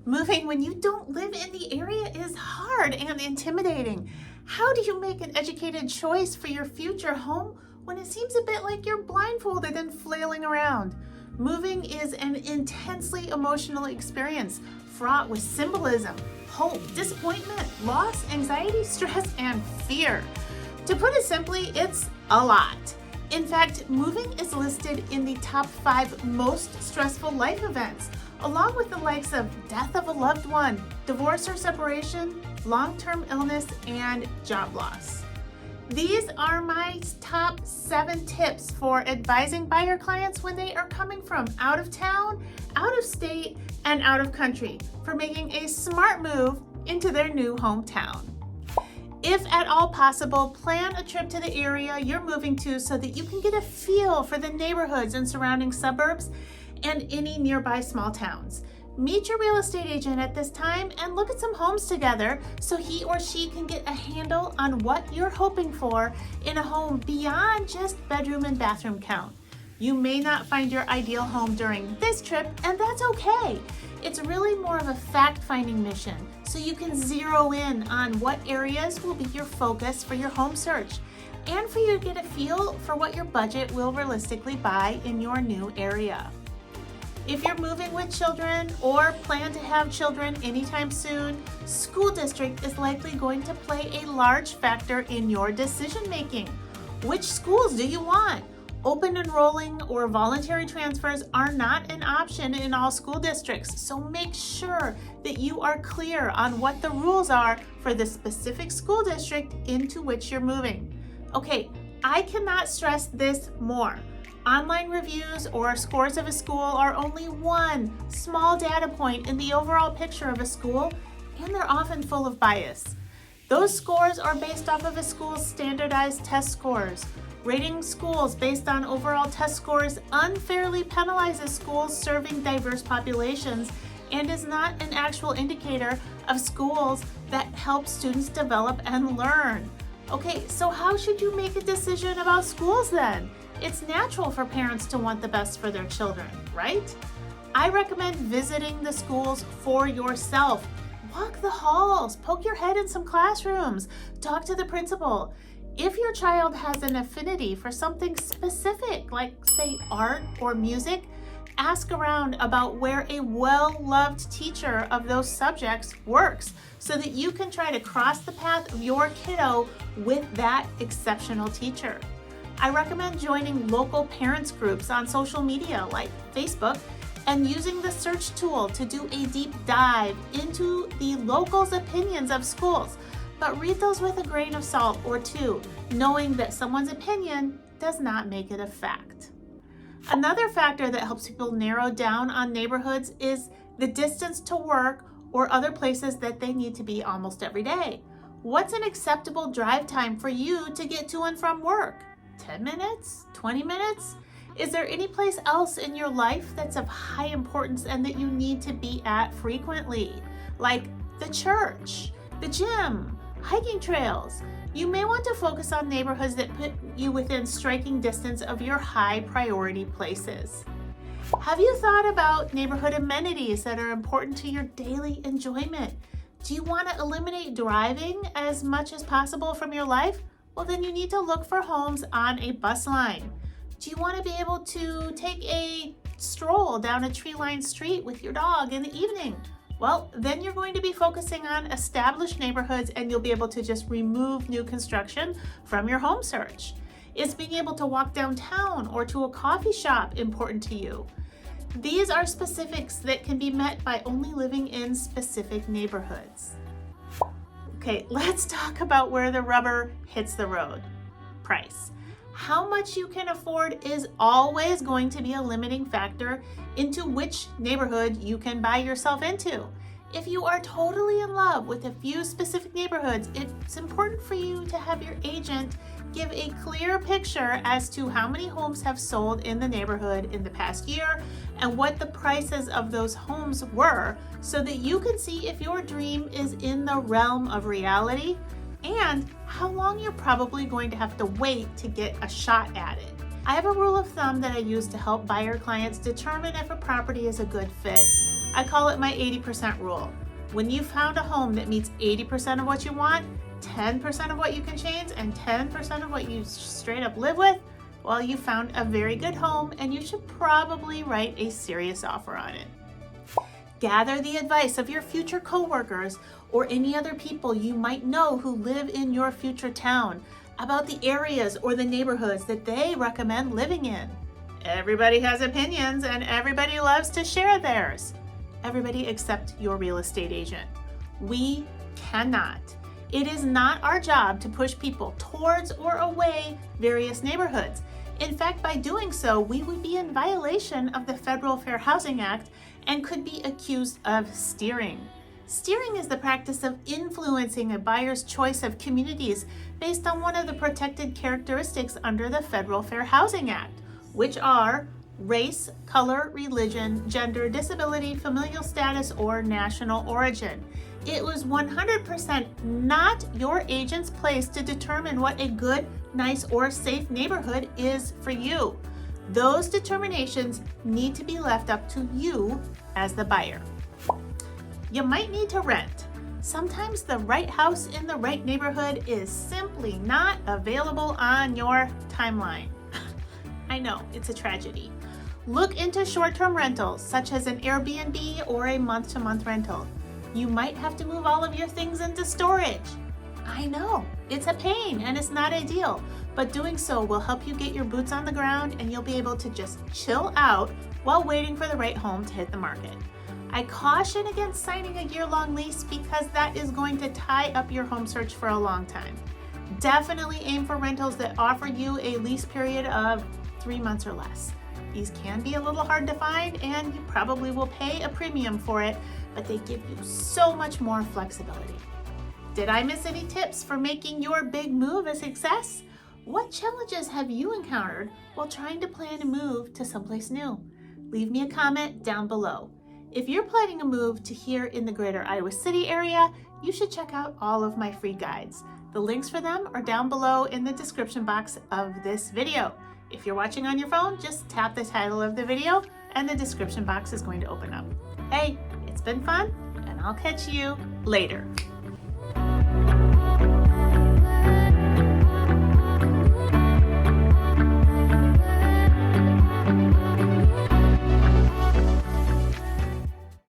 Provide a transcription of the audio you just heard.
Moving when you don't live in the area is hard and intimidating. How do you make an educated choice for your future home when it seems a bit like you're blindfolded and flailing around? Moving is an intensely emotional experience, fraught with symbolism, hope, disappointment, loss, anxiety, stress, and fear. To put it simply, it's a lot. In fact, moving is listed in the top 5 most stressful life events, along with the likes of death of a loved one, divorce or separation, long-term illness, and job loss. These are my top 7 tips for advising buyer clients when they are coming from out of town, out of state, and out of country for making a smart move into their new hometown. If at all possible, plan a trip to the area you're moving to so that you can get a feel for the neighborhoods and surrounding suburbs and any nearby small towns. Meet your real estate agent at this time and look at some homes together so he or she can get a handle on what you're hoping for in a home beyond just bedroom and bathroom count. You may not find your ideal home during this trip, and that's okay. It's really more of a fact-finding mission, so you can zero in on what areas will be your focus for your home search, and for you to get a feel for what your budget will realistically buy in your new area. If you're moving with children or plan to have children anytime soon, school district is likely going to play a large factor in your decision making. Which schools do you want? Open enrolling or voluntary transfers are not an option in all school districts, so make sure that you are clear on what the rules are for the specific school district into which you're moving. Okay, I cannot stress this more. Online reviews or scores of a school are only one small data point in the overall picture of a school, and they're often full of bias. Those scores are based off of a school's standardized test scores. Rating schools based on overall test scores unfairly penalizes schools serving diverse populations and is not an actual indicator of schools that help students develop and learn. Okay, so how should you make a decision about schools then? It's natural for parents to want the best for their children, right? I recommend visiting the schools for yourself. Walk the halls, poke your head in some classrooms, talk to the principal. If your child has an affinity for something specific, like say art or music, ask around about where a well-loved teacher of those subjects works so that you can try to cross the path of your kiddo with that exceptional teacher. I recommend joining local parents groups on social media like Facebook and using the search tool to do a deep dive into the locals' opinions of schools. But read those with a grain of salt or two, knowing that someone's opinion does not make it a fact. Another factor that helps people narrow down on neighborhoods is the distance to work or other places that they need to be almost every day. What's an acceptable drive time for you to get to and from work? 10 minutes? 20 minutes? Is there any place else in your life that's of high importance and that you need to be at frequently? Like the church, the gym, hiking trails. You may want to focus on neighborhoods that put you within striking distance of your high priority places. Have you thought about neighborhood amenities that are important to your daily enjoyment? Do you want to eliminate driving as much as possible from your life? Well, then you need to look for homes on a bus line. Do you want to be able to take a stroll down a tree-lined street with your dog in the evening? Well, then you're going to be focusing on established neighborhoods and you'll be able to just remove new construction from your home search. Is being able to walk downtown or to a coffee shop important to you? These are specifics that can be met by only living in specific neighborhoods. Okay, let's talk about where the rubber hits the road. Price. How much you can afford is always going to be a limiting factor into which neighborhood you can buy yourself into. If you are totally in love with a few specific neighborhoods, it's important for you to have your agent give a clear picture as to how many homes have sold in the neighborhood in the past year and what the prices of those homes were so that you can see if your dream is in the realm of reality and how long you're probably going to have to wait to get a shot at it. I have a rule of thumb that I use to help buyer clients determine if a property is a good fit. I call it my 80% rule. When you found a home that meets 80% of what you want, 10% of what you can change, and 10% of what you straight up live with, well, you found a very good home and you should probably write a serious offer on it. Gather the advice of your future coworkers or any other people you might know who live in your future town about the areas or the neighborhoods that they recommend living in. Everybody has opinions and everybody loves to share theirs. Everybody except your real estate agent. We cannot. It is not our job to push people towards or away various neighborhoods. In fact, by doing so, we would be in violation of the Federal Fair Housing Act and could be accused of steering. Steering is the practice of influencing a buyer's choice of communities based on one of the protected characteristics under the Federal Fair Housing Act, which are race, color, religion, gender, disability, familial status, or national origin. It was 100% not your agent's place to determine what a good, nice, or safe neighborhood is for you. Those determinations need to be left up to you as the buyer. You might need to rent. Sometimes the right house in the right neighborhood is simply not available on your timeline. I know, it's a tragedy. Look into short-term rentals, such as an Airbnb or a month-to-month rental. You might have to move all of your things into storage. I know, it's a pain and it's not ideal, but doing so will help you get your boots on the ground and you'll be able to just chill out while waiting for the right home to hit the market. I caution against signing a year-long lease because that is going to tie up your home search for a long time. Definitely aim for rentals that offer you a lease period of 3 months or less. These can be a little hard to find and you probably will pay a premium for it, but they give you so much more flexibility. Did I miss any tips for making your big move a success? What challenges have you encountered while trying to plan a move to someplace new? Leave me a comment down below. If you're planning a move to here in the greater Iowa City area, you should check out all of my free guides. The links for them are down below in the description box of this video. If you're watching on your phone, just tap the title of the video and the description box is going to open up. Hey, it's been fun, and I'll catch you later.